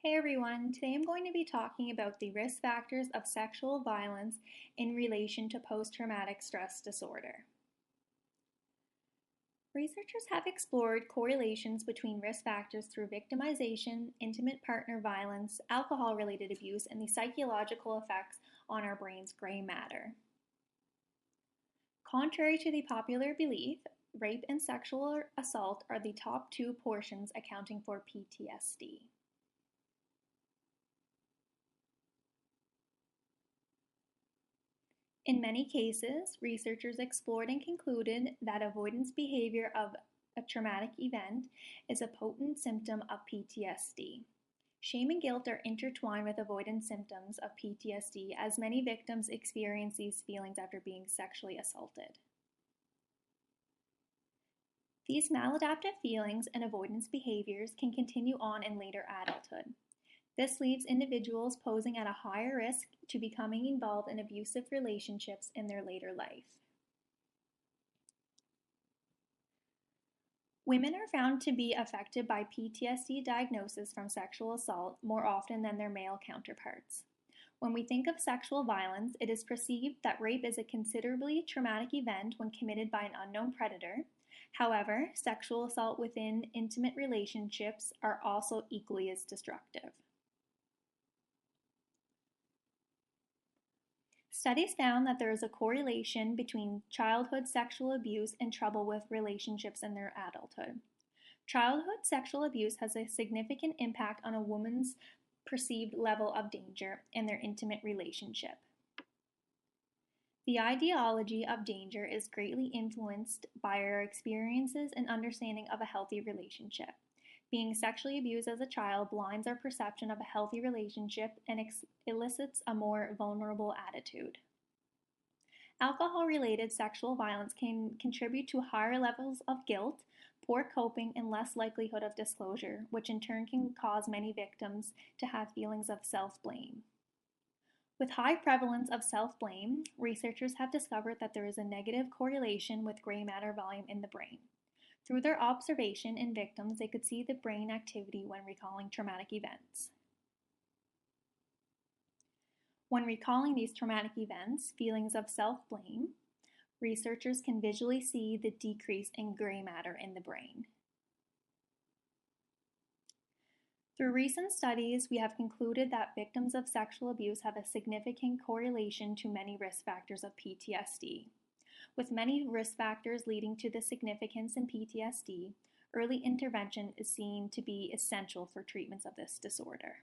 Hey everyone, today I'm going to be talking about the risk factors of sexual violence in relation to post-traumatic stress disorder. Researchers have explored correlations between risk factors through victimization, intimate partner violence, alcohol-related abuse, and the psychological effects on our brain's gray matter. Contrary to the popular belief, rape and sexual assault are the top two portions accounting for PTSD. In many cases, researchers explored and concluded that avoidance behavior of a traumatic event is a potent symptom of PTSD. Shame and guilt are intertwined with avoidance symptoms of PTSD, as many victims experience these feelings after being sexually assaulted. These maladaptive feelings and avoidance behaviors can continue on in later adulthood. This leaves individuals posing at a higher risk to becoming involved in abusive relationships in their later life. Women are found to be affected by PTSD diagnosis from sexual assault more often than their male counterparts. When we think of sexual violence, it is perceived that rape is a considerably traumatic event when committed by an unknown predator. However, sexual assault within intimate relationships are also equally as destructive. Studies found that there is a correlation between childhood sexual abuse and trouble with relationships in their adulthood. Childhood sexual abuse has a significant impact on a woman's perceived level of danger in their intimate relationship. The ideology of danger is greatly influenced by our experiences and understanding of a healthy relationship. Being sexually abused as a child blinds our perception of a healthy relationship and elicits a more vulnerable attitude. Alcohol-related sexual violence can contribute to higher levels of guilt, poor coping, and less likelihood of disclosure, which in turn can cause many victims to have feelings of self-blame. With high prevalence of self-blame, researchers have discovered that there is a negative correlation with gray matter volume in the brain. Through their observation in victims, they could see the brain activity when recalling traumatic events. When recalling these traumatic events, feelings of self-blame, researchers can visually see the decrease in gray matter in the brain. Through recent studies, we have concluded that victims of sexual abuse have a significant correlation to many risk factors of PTSD. With many risk factors leading to the significance in PTSD, early intervention is seen to be essential for treatments of this disorder.